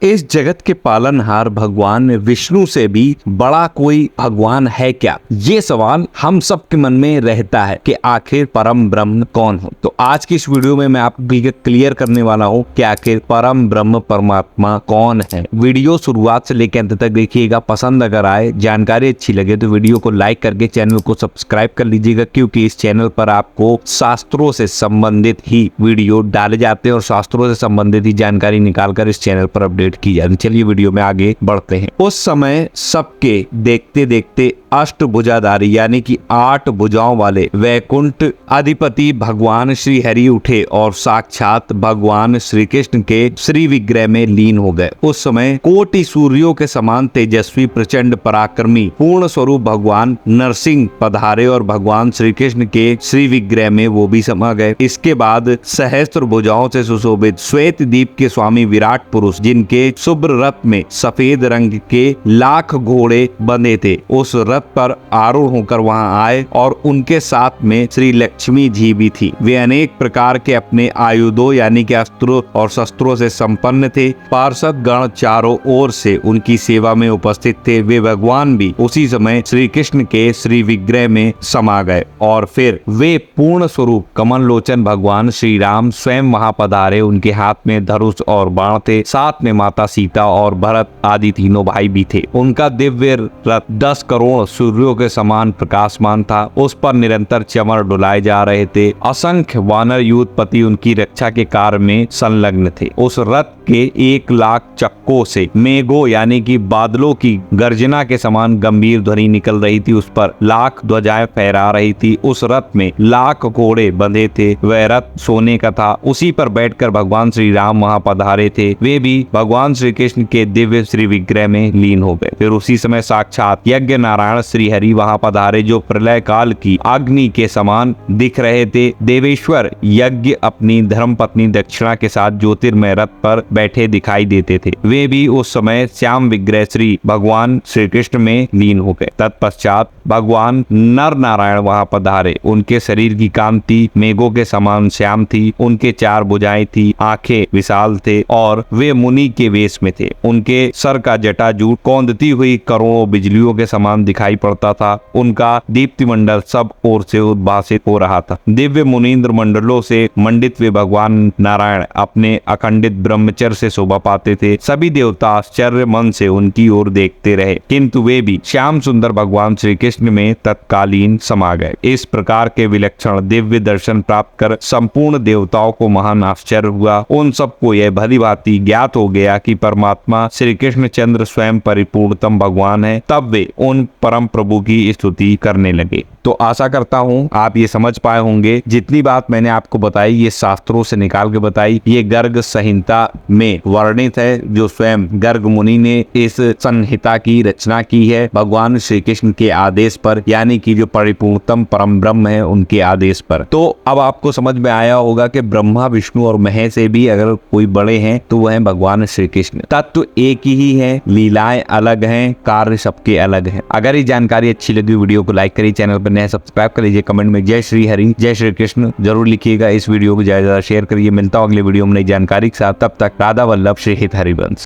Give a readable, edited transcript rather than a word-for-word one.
इस जगत के पालनहार भगवान विष्णु से भी बड़ा कोई भगवान है क्या? ये सवाल हम सबके मन में रहता है कि आखिर परम ब्रह्म कौन हो। तो आज की इस वीडियो में मैं आपको क्लियर करने वाला हूँ कि आखिर परम ब्रह्म परमात्मा कौन है। वीडियो शुरुआत से लेकर अंत तक देखिएगा। पसंद अगर आए, जानकारी अच्छी लगे तो वीडियो को लाइक करके चैनल को सब्सक्राइब कर लीजिएगा, क्योंकि इस चैनल पर आपको शास्त्रों से संबंधित ही वीडियो डाले जाते हैं और शास्त्रों से संबंधित ही जानकारी निकालकर इस चैनल पर अपडेट की जाती है। चलिए वीडियो में आगे बढ़ते हैं। उस समय सबके देखते देखते अष्टभुजाधारी यानी कि 8 भुजाओं वाले वैकुंठ अधिपति भगवान श्री हरि उठे और साक्षात भगवान श्री कृष्ण के श्री विग्रह में लीन हो गए। उस समय कोटि सूर्यों के समान तेजस्वी प्रचंड पराक्रमी पूर्ण स्वरूप भगवान नरसिंह पधारे और भगवान श्री कृष्ण के श्री विग्रह में वो भी समा गए। इसके बाद सहस्त्र भुजाओं से सुशोभित श्वेत दीप के स्वामी विराट पुरुष, जिनके शुभ्र रथ में सफेद रंग के लाख घोड़े बंधे थे, उस रथ पर आरूढ़ होकर वहां आए और उनके साथ में श्री लक्ष्मी जी भी थी। वे अनेक प्रकार के अपने आयुधों यानी कि अस्त्रों और शस्त्रों से संपन्न थे। पार्षद गण चारों ओर से उनकी सेवा में उपस्थित थे। वे भगवान भी उसी समय श्री कृष्ण के श्री विग्रह में समा गए और फिर वे पूर्ण स्वरूप कमल लोचन भगवान श्री राम स्वयं वहां पधारे। उनके हाथ में धनुष और बाण थे। साथ में माता सीता और भरत आदि तीनों भाई भी थे। उनका दिव्य रथ 10 करोड़ सूर्यों के समान प्रकाशमान था। उस पर निरंतर चमर डुलाए जा रहे थे। असंख्य वानर युद्धपति उनकी रक्षा के कार्य में संलग्न थे। उस रथ के 1 लाख चक्कों से मेघों यानी कि बादलों की गर्जना के समान गंभीर ध्वनि निकल रही थी। उस पर लाख ध्वजाएं फहरा रही थी। उस रथ में लाख घोड़े बंधे थे। वह रथ सोने का था। उसी पर बैठकर भगवान श्री राम वहां पधारे थे। वे भी भगवान श्री कृष्ण के दिव्य श्री विग्रह में लीन हो गए। फिर उसी समय साक्षात यज्ञ नारायण श्री हरि वहां पधारे, जो प्रलय काल की अग्नि के समान दिख रहे थे। देवेश्वर यज्ञ अपनी धर्म पत्नी दक्षिणा के साथ ज्योतिर्मय रथ पर बैठे दिखाई देते थे। वे भी उस समय श्याम विग्रह श्री भगवान श्री कृष्ण में लीन हो गए। तत्पश्चात भगवान नर नारायण वहां पधारे। उनके शरीर की कांति मेघों के समान श्याम थी। उनके 4 भुजाएं थी, आंखें विशाल थे और वे मुनि के वेश में थे। उनके सर का जटाजूट कौंधती हुई करोड़ों बिजलियों के समान दिखाई पड़ता था। उनका दीप्ति मंडल सब ओर से उद्भासित हो रहा था। दिव्य मुनीन्द्र मंडलों से मंडित वे भगवान नारायण अपने अखंडित ब्रह्मचर्य से शोभा पाते थे। सभी देवता आश्चर्य मन से उनकी ओर देखते रहे, किंतु वे भी श्याम सुंदर भगवान श्री कृष्ण में तत्कालीन समा गए। इस प्रकार के विलक्षण दिव्य दर्शन प्राप्त कर संपूर्ण देवताओं को महान आश्चर्य हुआ। उन सबको यह भली भांति ज्ञात हो गया कि परमात्मा श्री कृष्ण चंद्र स्वयं परिपूर्णतम भगवान है। तब वे उन परम प्रभु की स्तुति करने लगे। तो आशा करता हूँ आप ये समझ पाए होंगे। जितनी बात मैंने आपको बताई ये शास्त्रों से निकाल के बताई। ये गर्ग संहिता में वर्णित है, जो स्वयं गर्ग मुनि ने इस संहिता की रचना की है भगवान श्री कृष्ण के आदेश पर, यानी कि जो परिपूर्णतम परम ब्रह्म है उनके आदेश पर। तो अब आपको समझ में आया होगा कि ब्रह्मा विष्णु और महेश से भी अगर कोई बड़े हैं तो वह है भगवान श्री कृष्ण। तत्व एक ही है, लीलाएं अलग हैं, कार्य सबके अलग हैं। अगर ये जानकारी अच्छी लगी वीडियो को लाइक करिए, चैनल पर नए सब्सक्राइब कर लीजिए, कमेंट में जय श्री हरि जय श्री कृष्ण जरूर लिखिएगा। इस वीडियो को ज्यादा शेयर करिए। मिलता हूं अगले वीडियो में नई जानकारी के साथ। तब तक राधा वल्लभ श्री हित हरिवंश।